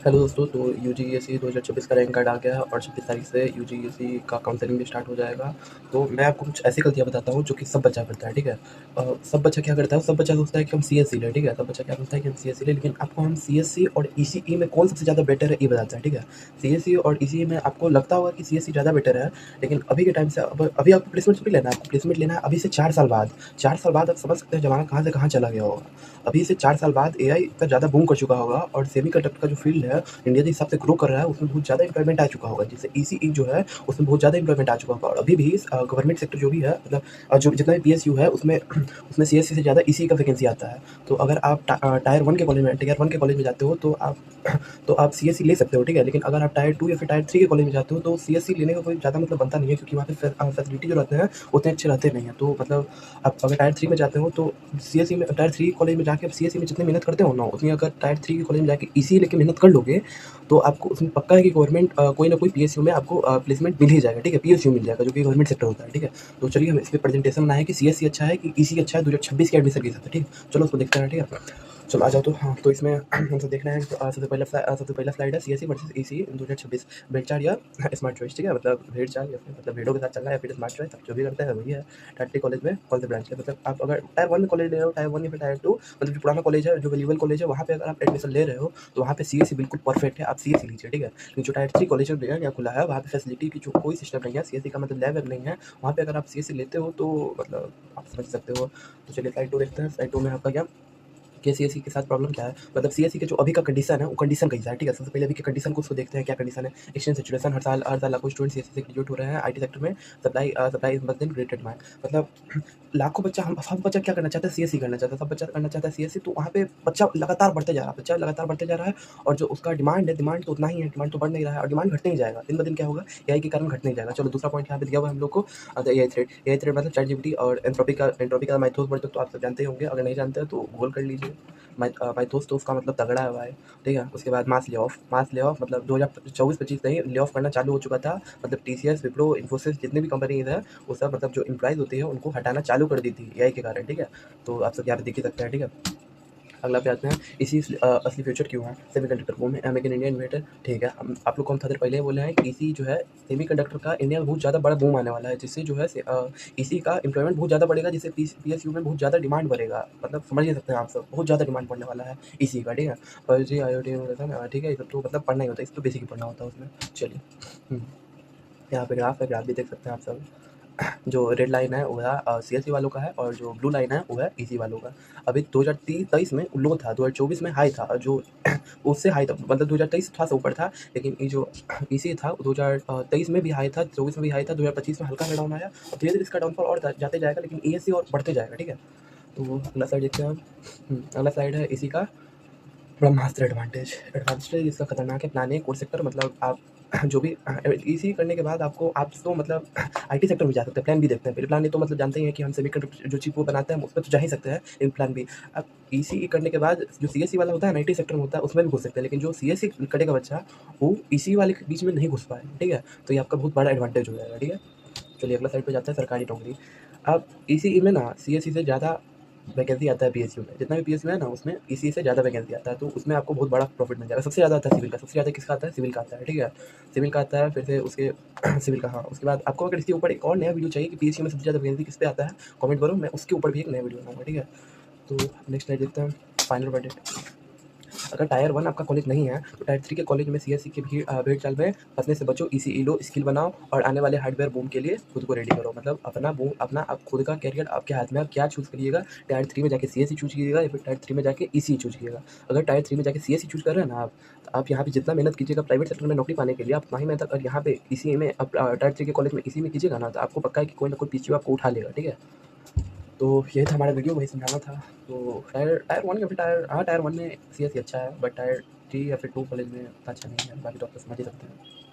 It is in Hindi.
हेलो दोस्तों, तो यूजीसी 2024 का रैंक कार्ड आ गया है और 26 तारीख से यूजीसी का काउंसलिंग भी स्टार्ट हो जाएगा। तो मैं आपको कुछ ऐसी गलतियाँ बताता हूँ जो कि सब बच्चा करता है, ठीक है? सब बच्चा क्या करता है, सब बच्चा सोचता है कि हम सीएसई लें, ठीक है? सब बच्चा क्या सोचता है कि हम सीएसई लें, लेकिन आपको हम सीएसई और ईसीई में कौन सबसे ज़्यादा बेटर है ये बताते हैं, ठीक है? सीएसई और ईसीई में आपको लगता होगा कि सीएसई ज़्यादा बेटर है, लेकिन अभी के टाइम से अब अभी आपको प्लेसमेंट थोड़ी लेना है, आपको प्लेसमेंट लेना है अभी से 4 साल बाद। 4 साल बाद आप समझ सकते हैं ज़माना कहाँ से कहाँ चला गया होगा। अभी से 4 साल बाद एआई इतना ज़्यादा बूम कर चुका होगा और सेमीकंडक्टर का जो फील्ड है इंडिया जिस हिसाब से ग्रो कर रहा है उसमें बहुत ज़्यादा एम्प्लॉयमेंट आ चुका होगा। जैसे ईसीई जो है उसमें बहुत ज़्यादा एम्प्लॉयमेंट आ चुका होगा और अभी भी गवर्नमेंट सेक्टर जो भी है, मतलब जो जितना भी पीएसयू है उसमें उसमें सीएससी से ज़्यादा ईसीई का वैकेंसी आता है। तो अगर आप टायर 1 के कॉलेज में जाते हो तो आप सीएससी ले सकते हो, ठीक है? लेकिन अगर आप टायर 2 या फिर टायर 3 के कॉलेज में जाते हो तो सीएससी लेने का कोई ज़्यादा मतलब बनता नहीं है, क्योंकि वहाँ पे फैसिलिटी जो रहते हैं उतने अच्छे रहते नहीं हैं। तो मतलब आप अगर टायर 3 में जाते हो तो सीएससी में टायर 3 कॉलेज में जाके आप सीएससी में जितनी मेहनत करते हो ना, उतनी अगर टायर 3 के कॉलेज में जाके ईसीई लेके मेहनत कर लोगे तो आपको उसमें पक्का है कि गवर्नमेंट कोई ना कोई पीएसयू में आपको प्लेसमेंट मिल ही जाएगा, ठीक है? पीएसयू मिल जाएगा जो कि गवर्नमेंट सेक्टर होता है, ठीक है? तो चलिए हम इस पे प्रेजेंटेशन बनाए कि सीएससी अच्छा है कि ईसी अच्छा है 2026 के एडमिशन के हिसाब से, ठीक है? चलो उसको देखते हैं, ठीक है? चलो आ जाओ। तो हाँ, तो इसमें हमसे देखना है तो सबसे पहला स्लाइड है सीएससी वर्सेस ईसी 2026 भेड़ चाल या स्मार्ट चॉइस, ठीक है? मतलब भेड़ चाल या फिर मतलब भेड़ों के साथ चलना या फिर स्मार्ट चॉइस, आप जो भी करते हैं वही है। टायर कॉलेज में कौन से ब्रांच है, मतलब आप अगर टायर 1 में कॉलेज ले रहे हो, टायर 1 या फिर टायर 2, मतलब जो पुराना कॉलेज है, जो वैल्यूएबल कॉलेज है, वहाँ पे अगर आप एडमिशन ले रहे हो तो वहाँ पे सीएससी बिल्कुल परफेक्ट है, आप सीएससी लीजिए, ठीक है? लेकिन जो टायर 3 कॉलेज है नया खुला है, वहाँ पे फैसिलिटी की जो कोई सिस्टम नहीं है, सीएससी का मतलब लैब नहीं है, वहाँ पे अगर आप सीएससी लेते हो तो मतलब आप समझ सकते हो। तो चलिए स्लाइड 2 देखते हैं। स्लाइड 2 में आपका क्या कि सीएससी के साथ प्रॉब्लम क्या है, मतलब सीएससी के जो अभी का कंडीशन है वो कंडीशन कैसा है, ठीक है? सबसे पहले अभी के कंडीशन को उसको देखते हैं, क्या कंडीशन है। एक्सचेंज सिचुएशन, हर साल लाखों स्टूडेंट सीएससी से ग्रेजुएट हो रहे हैं आईटी सेक्टर में। Supply is much then greater demand, मतलब लाखों बच्चा, हम सब बच्चा क्या करना चाहता है, सीएससी करना चाहता है, सब बच्चा करना चाहता है सीएससी। तो वहाँ पे बच्चा लगातार बढ़ते जा रहा है, बच्चा लगातार बढ़ते जा रहा है और जो उसका डिमांड है, डिमांड तो उतना ही है, डिमांड तो बढ़ नहीं रहा है और डिमांड घटने ही जाएगा, दिन ब दिन क्या होगा, एआई के कारण घटने ही जाएगा। चलो दूसरा पॉइंट यहाँ पे दिया हुआ है हम लोग को, एआई थ्रेड मतलब चैट जीपीटी और एंट्रोपी का माइथोस वर्ड तो आप सब जानते ही होंगे, अगर नहीं जानते हैं तो गूगल कर लीजिए। माइथोस तो उसका मतलब तगड़ा है भाई, ठीक है? उसके बाद मास ले ऑफ मतलब 2024-25 से ही ले ऑफ करना चालू हो चुका था, मतलब टीसीएस, विप्रो, इन्फोसिस जितनी भी कंपनीज है वो सब मतलब जो एम्प्लॉइज होती है उनको हटाना चालू कर दी थी एआई के कारण, ठीक है? तो आप सब यहाँ पे देख ही सकते हैं, ठीक है? अगला पे आते हैं, इसी असली फ्यूचर क्यों है सेमीकंडक्टर वो में मेक इन इंडिया इन्वेटर, ठीक है? आप लोग कौन था देर पहले बोले हैं कि इसी जो है सेमीकंडक्टर का इंडिया में बहुत ज़्यादा बड़ा बूम आने वाला है, जिससे जो है इसी का एम्प्लॉयमेंट बहुत ज़्यादा बढ़ेगा, जिससे पीएसयू में बहुत ज़्यादा डिमांड बढ़ेगा, मतलब समझ ही सकते हैं आप सब, बहुत ज़्यादा डिमांड बढ़ने वाला है इसी का, ठीक है? और जी IoT ठीक है, ये सब तो मतलब पढ़ना ही होता है, इस तो बेसिक ही पढ़ना होता है उसमें। चलिए यहाँ पे ग्राफ है, ग्राफ भी देख सकते हैं आप सब। जो रेड लाइन है वो है सीएससी वालों का है और जो ब्लू लाइन है वो है ईसी वालों का। अभी 2023 में लो था, 2024 में हाई था, जो उससे हाई था, मतलब 2023 थोड़ा सा ऊपर था, लेकिन ये जो ईसी था 2023 में भी हाई था, 24 में भी हाई था, 2025 में हल्का सा डाउन आया और धीरे धीरे इसका डाउनफॉल और जाते जाएगा, लेकिन ईएससी और बढ़ते जाएगा, ठीक है? तो अगला साइड देखते हैं हम। अगला साइड है इसी का ब्रह्मास्त्र एडवांटेज इसका खतरनाक है। प्लान ए कोर सेक्टर, मतलब आप जो भी इसी करने के बाद आप तो मतलब आईटी सेक्टर में जा सकते हैं। प्लान बी देखते हैं पहले। प्लान ए तो मतलब जानते ही हैं कि हम सेमीकंडक्टर जो चिप वो बनाते हैं उसमें तो जा ही सकते हैं, लेकिन प्लान बी अब ईसी करने के बाद जो सीएससी वाला होता है ना, आईटी सेक्टर में होता है, उसमें भी घुस सकते हैं, लेकिन जो सीएससी करेगा बच्चा वो ईसी वाले के बीच में नहीं घुस पाए, ठीक है? तो ये आपका बहुत बड़ा एडवांटेज हो जाएगा, ठीक है? चलिए अगला साइड पे जाते हैं, सरकारी नौकरी। अब ईसीई में ना सीएससी से ज़्यादा वैकेंसी आता है पीएसयू में, जितना भी पीएसयू है ना उसमें ईसीई से ज़्यादा वैकेंसी आता है, तो उसमें आपको बहुत बड़ा प्रॉफिट मिल जाएगा। सबसे ज़्यादा आता है सिविल का, सबसे ज़्यादा किसका आता है, सिविल का आता है, ठीक है? सिविल का आता है, फिर से उसके सिविल का, हाँ। उसके बाद आपको अगर इसके ऊपर एक और नया वीडियो चाहिए कि पीएसयू में सबसे ज़्यादा वैकेंसी किस पे आता है, कमेंट करो, मैं उसके ऊपर भी एक नया वीडियो बनाऊंगा, ठीक है? तो नेक्स्ट स्लाइड देखते हैं, फाइनल वर्डिक्ट। अगर टायर 1 आपका कॉलेज नहीं है तो टायर 3 के कॉलेज में सीएससी की भेड़ चाल में फंसने से बचो, ईसीई लो, स्किल बनाओ और आने वाले हार्डवेयर बूम के लिए खुद को रेडी करो। मतलब अपना आप खुद का कैरियर आपके हाथ में, आप क्या चूज़ करिएगा, टायर 3 में जाके सीएससी चूज़ कीजिएगा या फिर टायर 3 में जाके ईसीई चूज़ कीजिएगा। अगर टायर 3 में जाके सीएससी चूज़ कर रहे हैं ना आप, तो आप यहाँ पे जितना मेहनत कीजिएगा प्राइवेट सेक्टर में नौकरी पाने के लिए, आप उतना ही मेहनत अगर यहाँ पे ईसीई में टायर 3 के कॉलेज में इसी में कीजिएगा ना, तो आपको पक्का है कि कोई ना कोई पीछे आपको उठा लेगा, ठीक है? तो यही था हमारा वीडियो, वही समझाना था। तो टायर 1 या फिर टायर 1 में सीएससी अच्छा है, बट टायर 3 या फिर 2 कॉलेज में उतना अच्छा नहीं है, बाकी तो आप समझ ही सकते हैं।